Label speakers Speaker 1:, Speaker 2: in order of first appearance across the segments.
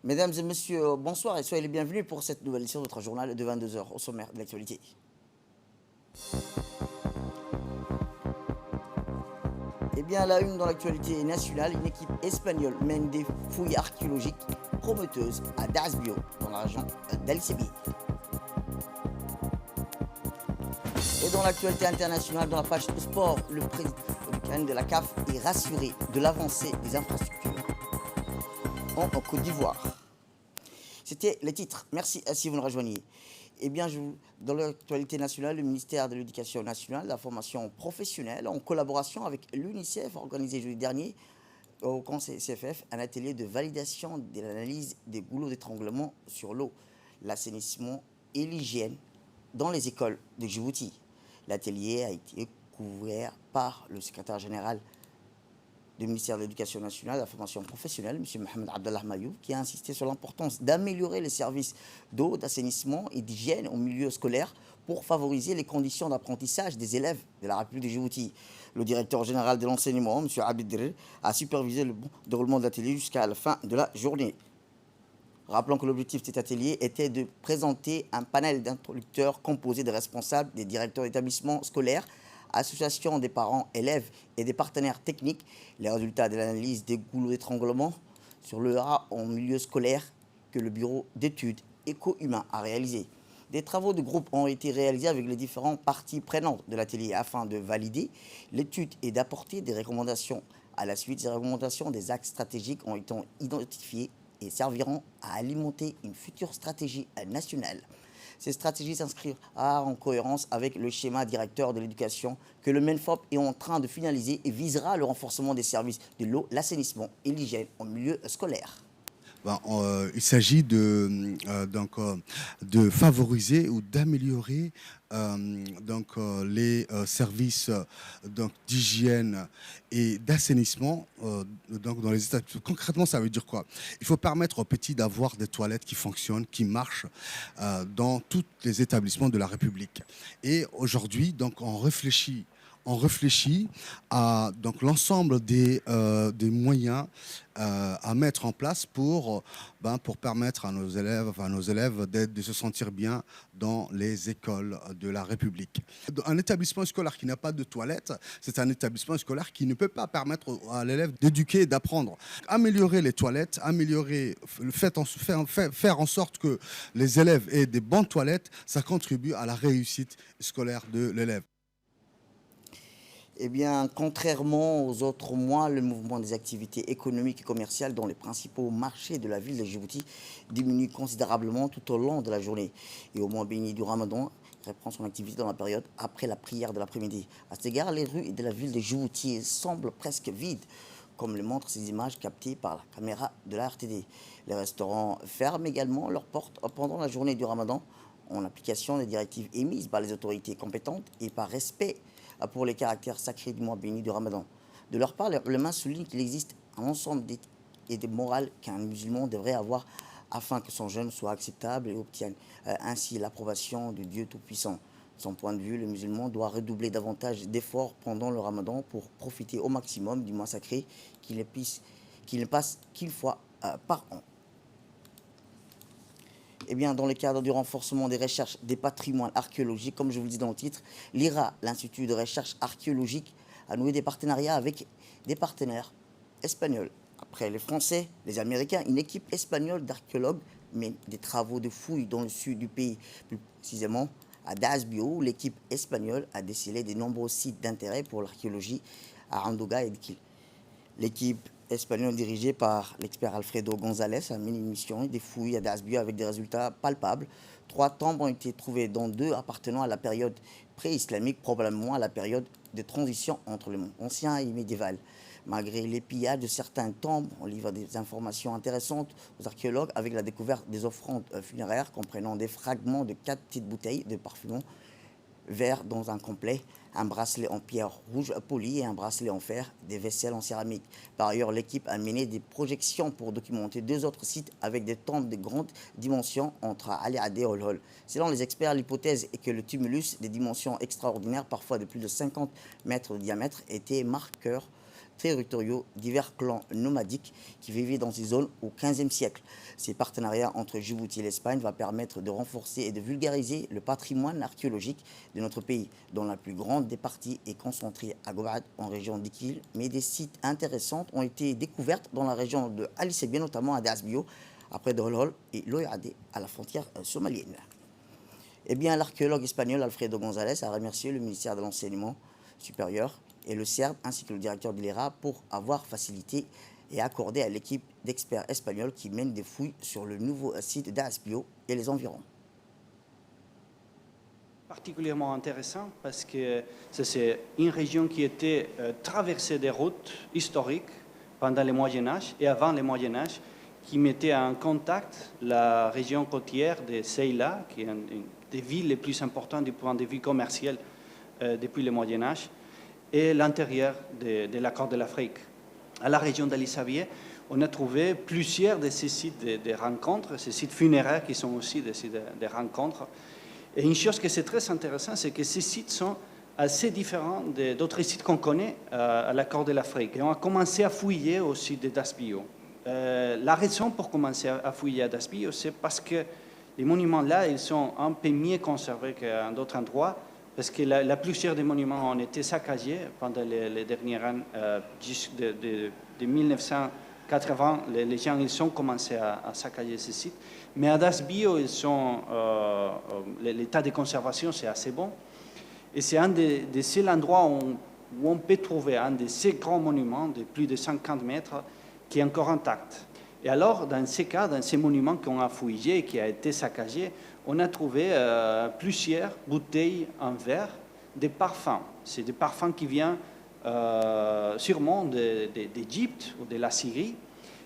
Speaker 1: Mesdames et messieurs, bonsoir et soyez les bienvenus pour cette nouvelle édition de notre journal de 22 heures au sommaire de l'actualité. Eh bien, à la une dans l'actualité nationale, une équipe espagnole mène des fouilles archéologiques prometteuses à Dasbio, dans la région d'El Sébi. Et dans l'actualité internationale, dans la page sport, le président de la CAF est rassuré de l'avancée des infrastructures en Côte d'Ivoire. C'était les titres. Merci si vous nous rejoignez. Eh bien, dans l'actualité nationale, le ministère de l'Éducation nationale, de la formation professionnelle, en collaboration avec l'UNICEF, a organisé jeudi dernier au Conseil CFF un atelier de validation de l'analyse des goulots d'étranglement sur l'eau, l'assainissement et l'hygiène dans les écoles de Djibouti. L'atelier a été couvert par le secrétaire général du ministère de l'Éducation nationale et de la formation professionnelle, M. Mohamed Abdallah Mayou, qui a insisté sur l'importance d'améliorer les services d'eau, d'assainissement et d'hygiène au milieu scolaire pour favoriser les conditions d'apprentissage des élèves de la République de Djibouti. Le directeur général de l'enseignement, M. Abid Dirir, a supervisé le bon déroulement de l'atelier jusqu'à la fin de la journée. Rappelons que l'objectif de cet atelier était de présenter un panel d'introducteurs composé de responsables des directeurs d'établissements scolaires, associations des parents, élèves et des partenaires techniques, les résultats de l'analyse des goulots d'étranglement sur le rat en milieu scolaire que le bureau d'études éco-humain a réalisé. Des travaux de groupe ont été réalisés avec les différentes parties prenantes de l'atelier afin de valider l'étude et d'apporter des recommandations. À la suite, ces recommandations, des axes stratégiques ont été identifiés et serviront à alimenter une future stratégie nationale. Ces stratégies s'inscrivent en cohérence avec le schéma directeur de l'éducation que le MENFOP est en train de finaliser et visera le renforcement des services de l'eau, l'assainissement et l'hygiène en milieu scolaire.
Speaker 2: Il s'agit de favoriser ou d'améliorer les services d'hygiène et d'assainissement dans les établissements. Concrètement, ça veut dire quoi? Il faut permettre aux petits d'avoir des toilettes qui fonctionnent, qui marchent dans tous les établissements de la République. Et aujourd'hui, on réfléchit à l'ensemble des moyens à mettre en place pour permettre à nos élèves de se sentir bien dans les écoles de la République. Un établissement scolaire qui n'a pas de toilette, c'est un établissement scolaire qui ne peut pas permettre à l'élève d'éduquer et d'apprendre. Améliorer les toilettes, faire en sorte que les élèves aient des bonnes toilettes, ça contribue à la réussite scolaire de l'élève.
Speaker 1: Eh bien, contrairement aux autres mois, le mouvement des activités économiques et commerciales dans les principaux marchés de la ville de Djibouti diminue considérablement tout au long de la journée. Et au mois béni du Ramadan, reprend son activité dans la période après la prière de l'après-midi. À cet égard, les rues de la ville de Djibouti semblent presque vides, comme le montrent ces images captées par la caméra de la RTD. Les restaurants ferment également leurs portes pendant la journée du Ramadan, en application des directives émises par les autorités compétentes et par respect pour les caractères sacrés du mois béni du Ramadan. De leur part, les mains soulignent qu'il existe un ensemble d'éthiques et de morales qu'un musulman devrait avoir afin que son jeûne soit acceptable et obtienne ainsi l'approbation de Dieu Tout-Puissant. De son point de vue, le musulman doit redoubler davantage d'efforts pendant le Ramadan pour profiter au maximum du mois sacré qu'il ne passe qu'une fois par an. Eh bien, dans le cadre du renforcement des recherches des patrimoines archéologiques, comme je vous le dis dans le titre, l'IRA, l'Institut de recherche archéologique, a noué des partenariats avec des partenaires espagnols. Après les Français, les Américains, une équipe espagnole d'archéologues mène des travaux de fouilles dans le sud du pays, plus précisément à Dasbio, où l'équipe espagnole a décelé de nombreux sites d'intérêt pour l'archéologie à Andoga et Dikil. L'équipe espagnole dirigée par l'expert Alfredo González a mené une mission et des fouilles à Dasbio avec des résultats palpables. 3 tombes ont été trouvées, dont 2 appartenant à la période pré-islamique, probablement à la période de transition entre le monde ancien et médiéval. Malgré les pillages de certaines tombes, on livre des informations intéressantes aux archéologues avec la découverte des offrandes funéraires comprenant des fragments de 4 petites bouteilles de parfum vert dans un complet, un bracelet en pierre rouge polie et un bracelet en fer, des vaisselles en céramique. Par ailleurs, l'équipe a mené des projections pour documenter 2 autres sites avec des tombes de grandes dimensions entre Ali Adé et Olhol. Selon les experts, l'hypothèse est que le tumulus, des dimensions extraordinaires, parfois de plus de 50 mètres de diamètre, était marqueur territoriaux, divers clans nomadiques qui vivaient dans ces zones au XVe siècle. Ces partenariats entre Djibouti et l'Espagne vont permettre de renforcer et de vulgariser le patrimoine archéologique de notre pays, dont la plus grande des parties est concentrée à Gobad, en région d'Ikil, mais des sites intéressants ont été découverts dans la région de Ali Sebia, notamment à Dasbio, après Dolhol et Loyade, à la frontière somalienne. Eh bien, l'archéologue espagnol Alfredo González a remercié le ministère de l'Enseignement supérieur et le CERD ainsi que le directeur de l'IRA pour avoir facilité et accordé à l'équipe d'experts espagnols qui mène des fouilles sur le nouveau site d'Asbio et les environs.
Speaker 3: Particulièrement intéressant parce que c'est une région qui était traversée des routes historiques pendant le Moyen-Âge et avant le Moyen-Âge, qui mettait en contact la région côtière de Ceuta, qui est une des villes les plus importantes du point de vue commercial depuis le Moyen-Âge, et l'intérieur de la Corne de l'Afrique. À la région d'Alisabie, on a trouvé plusieurs de ces sites de rencontres, ces sites funéraires qui sont aussi des sites de rencontres. Et une chose qui est très intéressante, c'est que ces sites sont assez différents d'autres sites qu'on connaît à la Corne de l'Afrique. Et on a commencé à fouiller au site d'Asbio. La raison pour commencer à fouiller à Dasbio, c'est parce que les monuments là, ils sont un peu mieux conservés qu'à d'autres endroits, parce que la plupart des monuments ont été saccagés pendant les dernières années. De 1980, les gens ils ont commencé à saccager ces sites. Mais à Dasbio, l'état de conservation, c'est assez bon. Et c'est un des seuls endroits où on peut trouver un de ces grands monuments de plus de 50 mètres qui est encore intact. Et alors, dans ces cas, dans ces monuments qu'on a fouillés et qui a été saccagé, on a trouvé plusieurs bouteilles en verre de parfums. C'est des parfums qui viennent sûrement d'Égypte ou de la Syrie.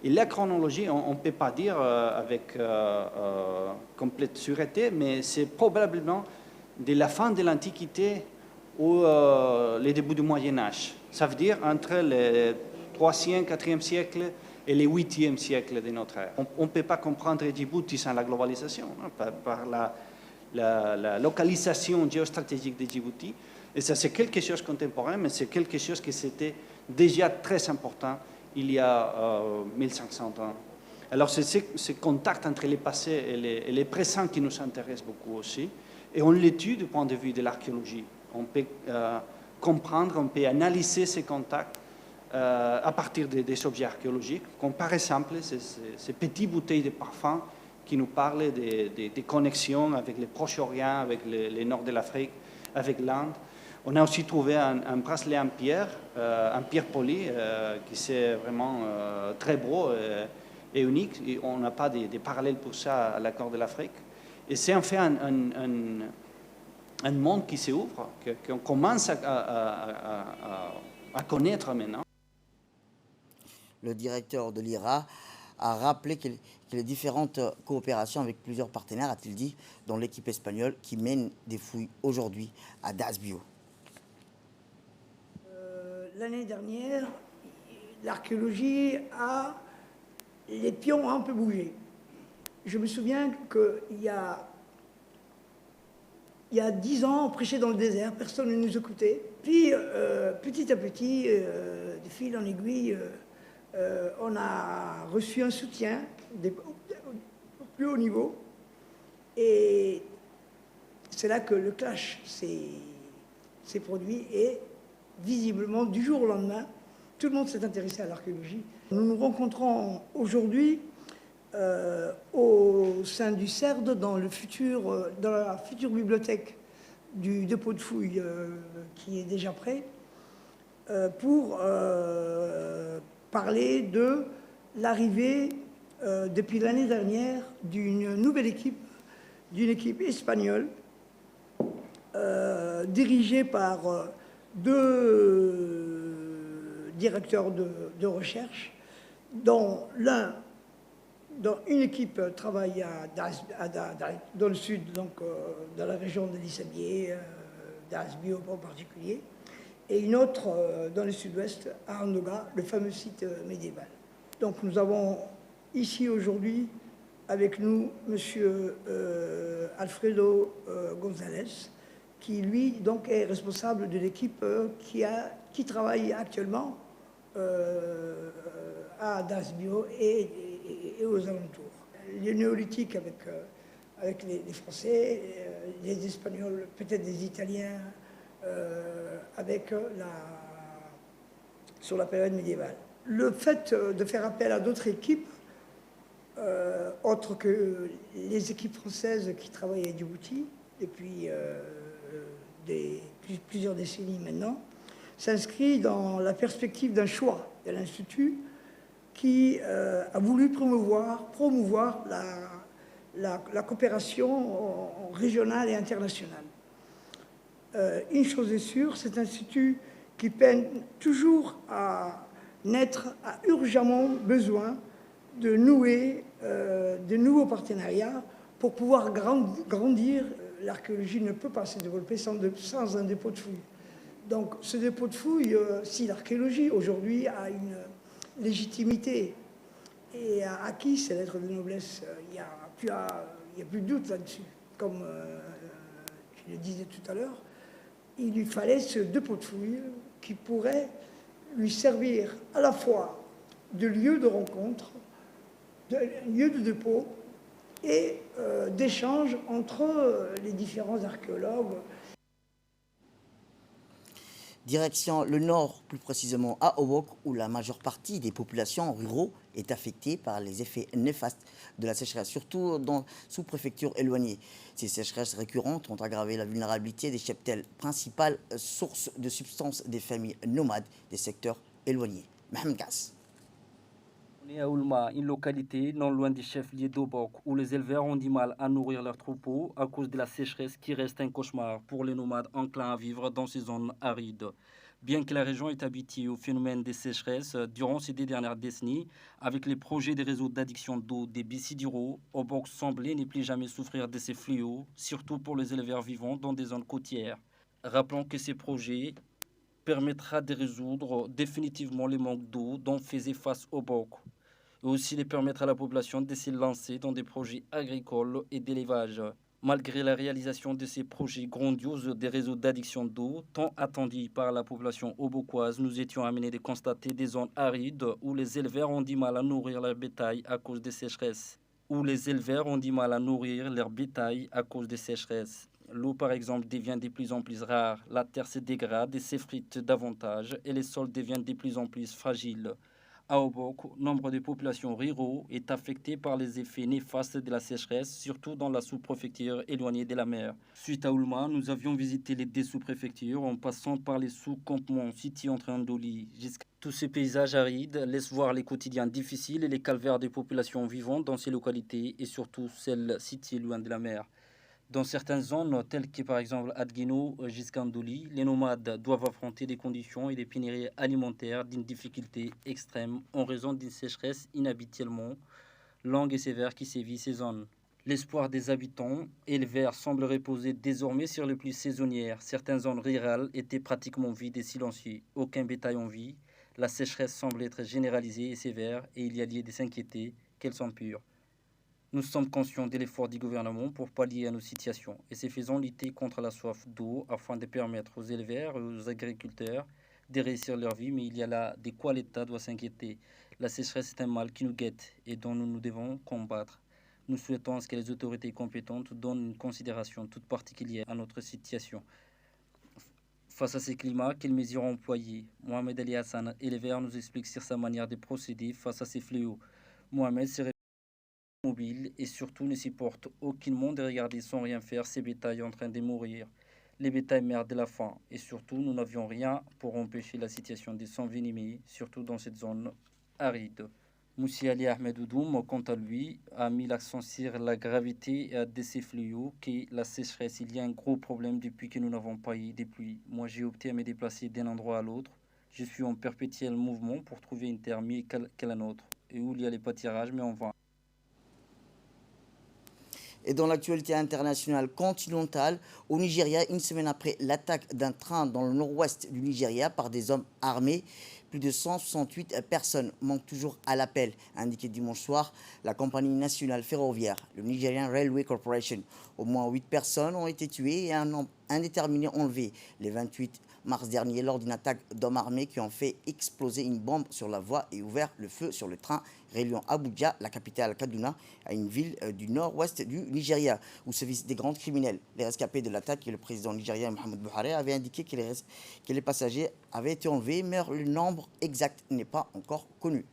Speaker 3: Et la chronologie, on ne peut pas dire avec complète sûreté, mais c'est probablement de la fin de l'Antiquité ou les débuts du Moyen-Âge. Ça veut dire entre le 3e, 4e siècle et le 8e siècle de notre ère. On ne peut pas comprendre Djibouti sans la globalisation, hein, par la localisation géostratégique de Djibouti. Et ça, c'est quelque chose de contemporain, mais c'est quelque chose qui c'était déjà très important il y a 1500 ans. Alors, c'est ce contact entre les passés et les présents qui nous intéresse beaucoup aussi. Et on l'étudie du point de vue de l'archéologie. On peut comprendre, on peut analyser ces contacts à partir des objets archéologiques, comme par exemple ces petites bouteilles de parfum qui nous parlent des connexions avec le Proche-Orient, avec le nord de l'Afrique, avec l'Inde. On a aussi trouvé un bracelet en pierre poli, qui c'est vraiment très beau et unique. Et on n'a pas des parallèles pour ça à la Corne de l'Afrique. Et c'est en fait un monde qui s'ouvre, qu'on commence à connaître maintenant.
Speaker 1: Le directeur de l'IRA a rappelé que les différentes coopérations avec plusieurs partenaires, a-t-il dit, dont l'équipe espagnole qui mène des fouilles aujourd'hui à Dasbio.
Speaker 4: L'année dernière, l'archéologie les pions ont un peu bougé. Je me souviens qu'il y a 10 ans, on prêchait dans le désert, personne ne nous écoutait. Puis, petit à petit, de fil en aiguille, on a reçu un soutien au plus haut niveau. Et c'est là que le clash s'est produit. Et visiblement, du jour au lendemain, tout le monde s'est intéressé à l'archéologie. Nous nous rencontrons aujourd'hui au sein du CERD, dans la future bibliothèque du dépôt de fouilles qui est déjà prêt, pour parler de l'arrivée, depuis l'année dernière, d'une nouvelle équipe, d'une équipe espagnole, dirigée par deux directeurs de recherche, dont une équipe travaille dans le sud, donc dans la région de l'Issabier, d'Asbio en particulier, et une autre dans le sud-ouest, à Andoga, le fameux site médiéval. Donc nous avons ici aujourd'hui avec nous M. Alfredo González, qui lui donc est responsable de l'équipe qui travaille actuellement à Dasbio et aux alentours. Le néolithique avec les Français, les Espagnols, peut-être des Italiens, sur la période médiévale. Le fait de faire appel à d'autres équipes, autres que les équipes françaises qui travaillent à Djibouti depuis plusieurs décennies maintenant, s'inscrit dans la perspective d'un choix de l'Institut qui a voulu promouvoir la coopération régionale et internationale. Une chose est sûre, cet institut qui peine toujours à naître a urgemment besoin de nouer de nouveaux partenariats pour pouvoir grandir. L'archéologie ne peut pas se développer sans un dépôt de fouilles. Donc ce dépôt de fouilles, si l'archéologie aujourd'hui a une légitimité et a acquis ses lettres de noblesse, il n'y a plus de doute là-dessus. Comme je le disais tout à l'heure, il lui fallait ce dépôt de fouilles qui pourrait lui servir à la fois de lieu de rencontre, de lieu de dépôt et d'échange entre les différents archéologues.
Speaker 1: Direction le nord, plus précisément à Obok, où la majeure partie des populations ruraux est affectée par les effets néfastes de la sécheresse, surtout dans sous-préfectures éloignées. Ces sécheresses récurrentes ont aggravé la vulnérabilité des cheptels, principale source de subsistance des familles nomades des secteurs éloignés. Mohamed Gass.
Speaker 5: On est à Oulma, une localité non loin des chefs-lieux d'Obok, où les éleveurs ont du mal à nourrir leurs troupeaux à cause de la sécheresse qui reste un cauchemar pour les nomades enclins à vivre dans ces zones arides. Bien que la région est habituée au phénomène des sécheresses, durant ces 2 dernières décennies, avec les projets des réseaux d'adduction d'eau des Bissidiro, Obok semblait ne plus jamais souffrir de ces fléaux, surtout pour les éleveurs vivant dans des zones côtières. Rappelons que ces projets permettra de résoudre définitivement le manque d'eau dont faisait face Obok, et aussi de permettre à la population de se lancer dans des projets agricoles et d'élevage. Malgré la réalisation de ces projets grandioses des réseaux d'adduction d'eau, tant attendus par la population obokoise, nous étions amenés de constater des zones arides où les éleveurs ont du mal à nourrir leur bétail à cause des sécheresses. L'eau, par exemple, devient de plus en plus rare, la terre se dégrade et s'effrite davantage et les sols deviennent de plus en plus fragiles. À Obok, nombre de populations ruraux est affecté par les effets néfastes de la sécheresse, surtout dans la sous-préfecture éloignée de la mer. Suite à Oulma, nous avions visité les 2 sous-préfectures en passant par les sous-campements situés entre Andoli. Tous ces paysages arides laissent voir les quotidiens difficiles et les calvaires des populations vivant dans ces localités et surtout celles situées loin de la mer. Dans certaines zones, telles que par exemple Adguino jusqu'à Andoli, les nomades doivent affronter des conditions et des pénuries alimentaires d'une difficulté extrême en raison d'une sécheresse inhabituellement longue et sévère qui sévit ces zones. L'espoir des habitants éleveurs semble reposer désormais sur les pluies saisonnières. Certaines zones rurales étaient pratiquement vides et silencieuses, aucun bétail en vie. La sécheresse semble être généralisée et sévère et il y a lieu de s'inquiéter qu'elle s'empire. Nous sommes conscients de l'effort du gouvernement pour pallier à nos situations et c'est faisant lutter contre la soif d'eau afin de permettre aux éleveurs et aux agriculteurs de réussir leur vie, mais il y a là de quoi l'État doit s'inquiéter. La sécheresse est un mal qui nous guette et dont nous devons combattre. Nous souhaitons que les autorités compétentes donnent une considération toute particulière à notre situation. Face à ces climats, quelles mesures employer? Mohamed Ali Hassan, éleveur, nous explique sur sa manière de procéder face à ces fléaux. Mohamed serait mobile et surtout ne supporte aucunement de regarder sans rien faire ces bétails en train de mourir. Les bétails meurent de la faim et surtout nous n'avions rien pour empêcher la situation de s'envenimer, surtout dans cette zone aride. Moussi Ali Ahmed Oudoum, quant à lui, a mis l'accent sur la gravité de ces fléaux, que la sécheresse, il y a un gros problème depuis que nous n'avons pas eu de pluie. Moi j'ai opté à me déplacer d'un endroit à l'autre. Je suis en perpétuel mouvement pour trouver une terre mieux que la nôtre, et où il y a les pâturages, mais en vain.
Speaker 1: Et dans l'actualité internationale continentale, au Nigeria, une semaine après l'attaque d'un train dans le nord-ouest du Nigeria par des hommes armés, Plus de 168 personnes manquent toujours à l'appel, a indiqué dimanche soir la compagnie nationale ferroviaire, le Nigerian Railway Corporation. Au moins 8 personnes ont été tuées et un nombre indéterminé enlevé le 28 mars dernier lors d'une attaque d'hommes armés qui ont fait exploser une bombe sur la voie et ouvert le feu sur le train reliant Abuja, la capitale Kaduna, à une ville du nord-ouest du Nigeria, où se vivent des grands criminels. Les rescapés de l'attaque et le président nigérien Mohamed Buhari avaient indiqué que les passagers avaient été enlevés, mais le nombre exact n'est pas encore connu.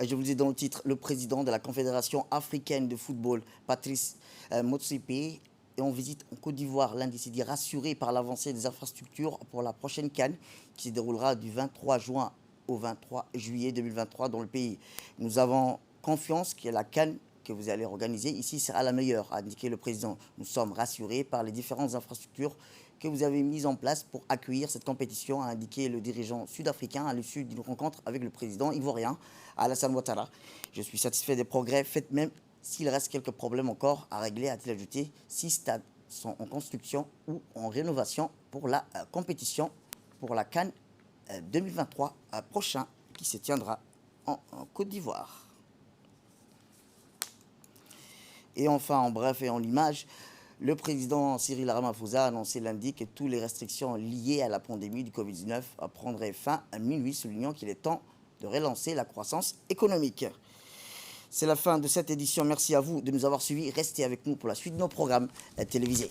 Speaker 1: Je vous ai dans le titre, le président de la Confédération africaine de football, Patrice Motsepe, est en visite en Côte d'Ivoire. L'un décidé rassuré par l'avancée des infrastructures pour la prochaine CAN qui se déroulera du 23 juin au 23 juillet 2023 dans le pays. Nous avons confiance que la CAN que vous allez organiser ici sera la meilleure, a indiqué le président. Nous sommes rassurés par les différentes infrastructures que vous avez mises en place pour accueillir cette compétition, a indiqué le dirigeant sud-africain à l'issue d'une rencontre avec le président ivoirien Alassane Ouattara. Je suis satisfait des progrès faits, même s'il reste quelques problèmes encore à régler, a-t-il ajouté. 6 stades sont en construction ou en rénovation pour la compétition pour la CAN 2023 prochain qui se tiendra en Côte d'Ivoire. Et enfin, en bref et en l'image, le président Cyril Ramaphosa a annoncé lundi que toutes les restrictions liées à la pandémie du Covid-19 prendraient fin à minuit, soulignant qu'il est temps de relancer la croissance économique. C'est la fin de cette édition. Merci à vous de nous avoir suivis. Restez avec nous pour la suite de nos programmes télévisés.